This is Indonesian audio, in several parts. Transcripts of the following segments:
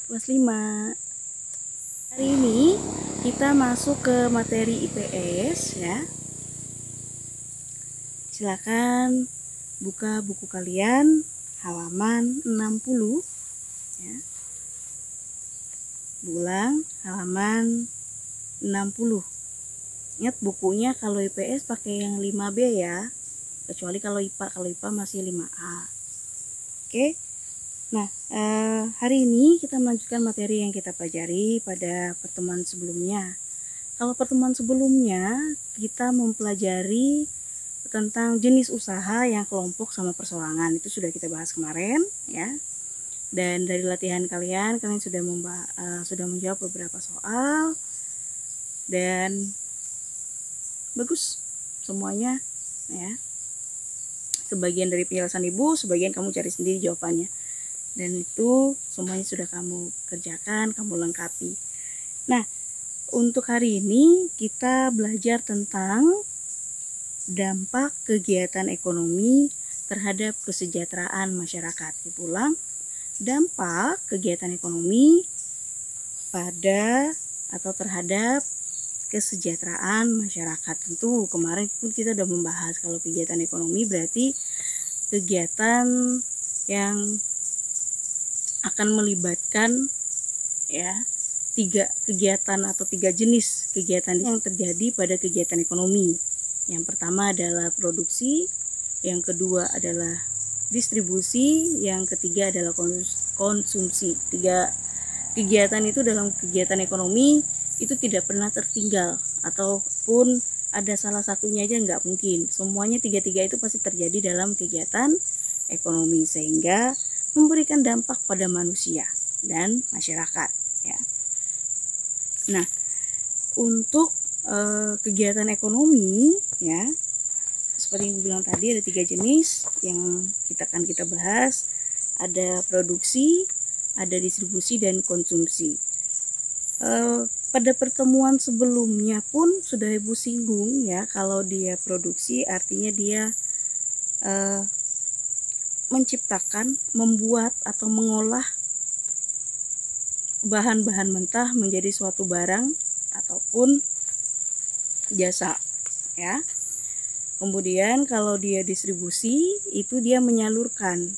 kelas 5. Hari ini kita masuk ke materi IPS ya. Silakan buka buku kalian halaman 60 ya. Ulang halaman 60. Ingat bukunya kalau IPS pakai yang 5B ya. Kecuali kalau IPA masih 5A. Oke. Nah, hari ini kita melanjutkan materi yang kita pelajari pada pertemuan sebelumnya. Kalau pertemuan sebelumnya kita mempelajari tentang jenis usaha yang kelompok sama perseorangan, itu sudah kita bahas kemarin ya. Dan dari latihan kalian sudah menjawab beberapa soal dan bagus semuanya ya. Sebagian dari penjelasan ibu, sebagian kamu cari sendiri jawabannya. Dan itu semuanya sudah kamu kerjakan, kamu lengkapi. Nah, untuk hari ini kita belajar tentang dampak kegiatan ekonomi terhadap kesejahteraan masyarakat. Diulang, dampak kegiatan ekonomi pada atau terhadap kesejahteraan masyarakat. Tentu kemarin pun kita sudah membahas kalau kegiatan ekonomi berarti kegiatan yang akan melibatkan ya 3 kegiatan atau 3 jenis kegiatan yang terjadi pada kegiatan ekonomi. Yang pertama adalah produksi, yang kedua adalah distribusi, yang ketiga adalah konsumsi. 3 kegiatan itu dalam kegiatan ekonomi itu tidak pernah tertinggal, ataupun ada salah satunya aja nggak mungkin. Semuanya 3 itu pasti terjadi dalam kegiatan ekonomi sehingga memberikan dampak pada manusia dan masyarakat ya. Nah, untuk kegiatan ekonomi ya, seperti yang bilang tadi ada 3 jenis yang kita bahas. Ada produksi, ada distribusi dan konsumsi. Pada pertemuan sebelumnya pun sudah ibu singgung ya, kalau dia produksi artinya dia menciptakan, membuat atau mengolah bahan-bahan mentah menjadi suatu barang ataupun jasa ya. Kemudian kalau dia distribusi itu dia penyaluran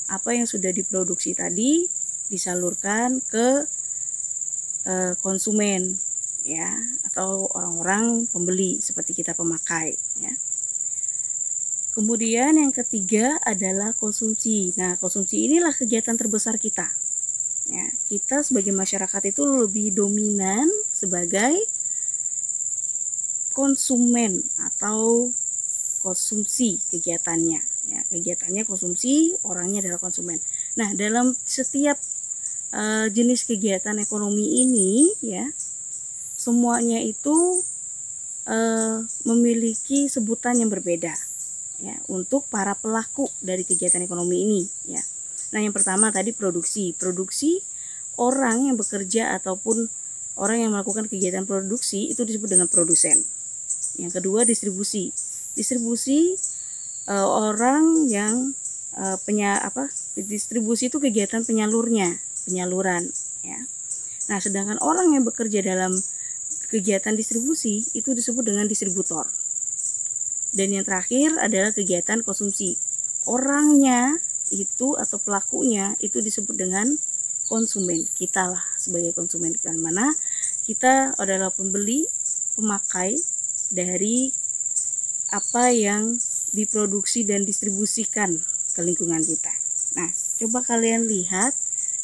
apa yang sudah diproduksi tadi disalurkan ke konsumen ya, atau orang-orang pembeli seperti kita pemakai ya. Kemudian yang ketiga adalah konsumsi. Nah, konsumsi inilah kegiatan terbesar kita. Ya, kita sebagai masyarakat itu lebih dominan sebagai konsumen atau konsumsi kegiatannya. Ya, kegiatannya konsumsi, orangnya adalah konsumen. Nah, dalam setiap jenis kegiatan ekonomi ini ya, semuanya itu memiliki sebutan yang berbeda. Ya, untuk para pelaku dari kegiatan ekonomi ini ya. Nah, yang pertama tadi produksi. Produksi orang yang bekerja ataupun orang yang melakukan kegiatan produksi itu disebut dengan produsen. Yang kedua distribusi. Distribusi orang yang distribusi itu kegiatan penyaluran ya. Nah, sedangkan orang yang bekerja dalam kegiatan distribusi itu disebut dengan distributor. Dan yang terakhir adalah kegiatan konsumsi. Orangnya itu atau pelakunya itu disebut dengan konsumen. Kita lah sebagai konsumen, di mana kita adalah pembeli, pemakai dari apa yang diproduksi dan distribusikan ke lingkungan kita. Nah, coba kalian lihat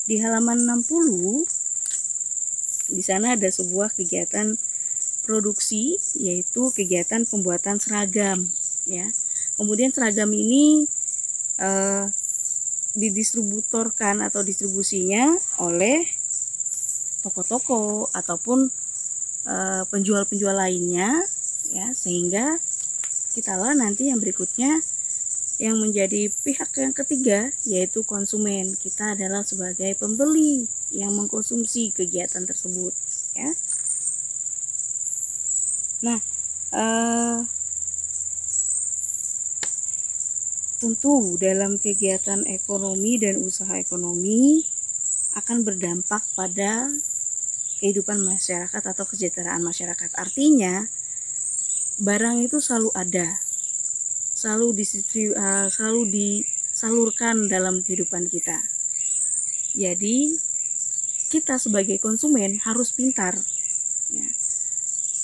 di halaman 60. Di sana ada sebuah kegiatan produksi, yaitu kegiatan pembuatan seragam ya. Kemudian seragam ini didistributorkan atau distribusinya oleh toko-toko ataupun penjual-penjual lainnya ya, sehingga kitalah nanti yang berikutnya yang menjadi pihak yang ketiga, yaitu konsumen. Kita adalah sebagai pembeli yang mengkonsumsi kegiatan tersebut ya. Nah, tentu dalam kegiatan ekonomi dan usaha ekonomi akan berdampak pada kehidupan masyarakat atau kesejahteraan masyarakat. Artinya barang itu selalu ada, selalu disalurkan dalam kehidupan kita. Jadi kita sebagai konsumen harus pintar, ya,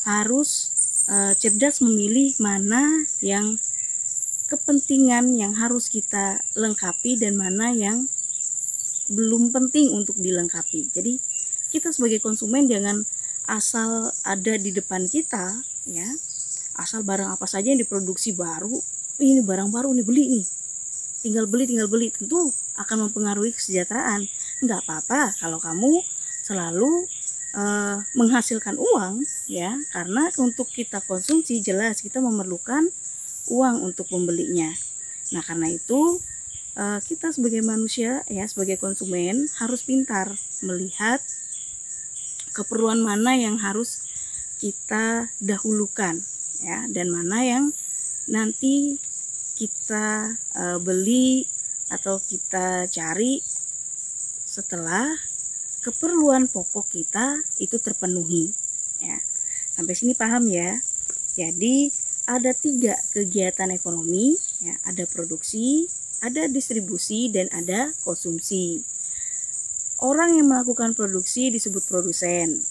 harus cerdas memilih mana yang kepentingan yang harus kita lengkapi dan mana yang belum penting untuk dilengkapi. Jadi kita sebagai konsumen jangan asal ada di depan kita, ya, asal barang apa saja yang diproduksi baru, ini barang baru nih, beli nih, tinggal beli, tentu akan mempengaruhi kesejahteraan. Nggak apa-apa kalau kamu selalu menghasilkan uang, ya, karena untuk kita konsumsi jelas kita memerlukan uang untuk membelinya. Nah, karena itu kita sebagai manusia, ya, sebagai konsumen harus pintar melihat keperluan mana yang harus kita dahulukan, ya, dan mana yang nanti kita beli atau kita cari setelah keperluan pokok kita itu terpenuhi, ya. Sampai sini paham ya? Jadi ada 3 kegiatan ekonomi, ya, ada produksi, ada distribusi, dan ada konsumsi. Orang yang melakukan produksi disebut produsen,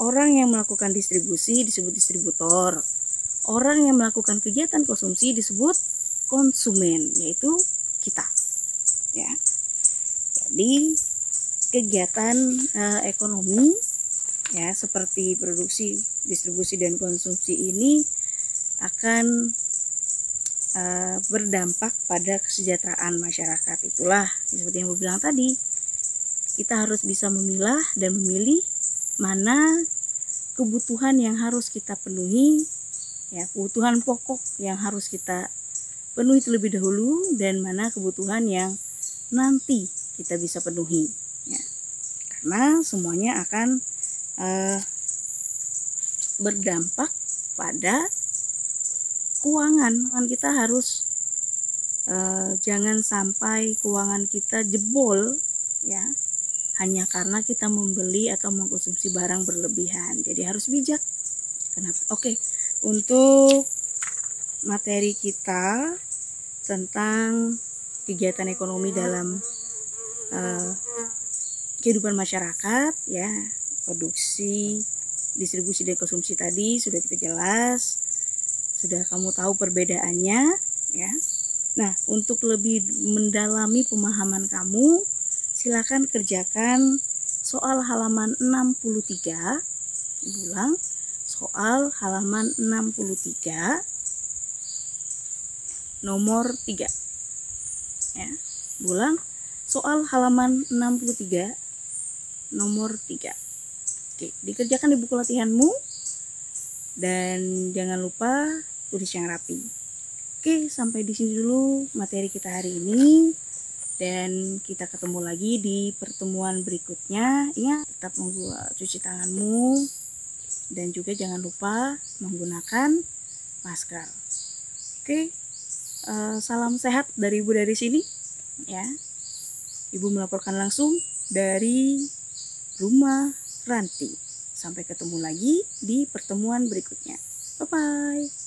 orang yang melakukan distribusi disebut distributor, orang yang melakukan kegiatan konsumsi disebut konsumen, yaitu kita, ya. Jadi kegiatan ekonomi, ya, seperti produksi, distribusi, dan konsumsi ini akan berdampak pada kesejahteraan masyarakat. Itulah seperti yang Ibu bilang tadi, kita harus bisa memilah dan memilih mana kebutuhan yang harus kita penuhi, ya, kebutuhan pokok yang harus kita penuhi terlebih dahulu, dan mana kebutuhan yang nanti kita bisa penuhi, ya. Karena semuanya akan berdampak pada keuangan. Kita harus jangan sampai keuangan kita jebol, ya, hanya karena kita membeli atau mengkonsumsi barang berlebihan. Jadi harus bijak. Kenapa? Oke, untuk materi kita tentang kegiatan ekonomi dalam kehidupan masyarakat, ya, produksi, distribusi, dan konsumsi tadi sudah kita jelas, sudah kamu tahu perbedaannya, ya. Nah, untuk lebih mendalami pemahaman kamu, silakan kerjakan soal halaman 63. Ulang, soal halaman 63 nomor 3, ya. Ulang, soal halaman 63 nomor 3. Oke, dikerjakan di buku latihanmu, dan jangan lupa tulis yang rapi. Oke, sampai di sini dulu materi kita hari ini, dan kita ketemu lagi di pertemuan berikutnya. Ingat, tetap cuci tanganmu, dan juga jangan lupa menggunakan masker. Oke, salam sehat dari Ibu dari sini, ya. Ibu melaporkan langsung dari rumah Ranti. Sampai ketemu lagi di pertemuan berikutnya. Bye-bye.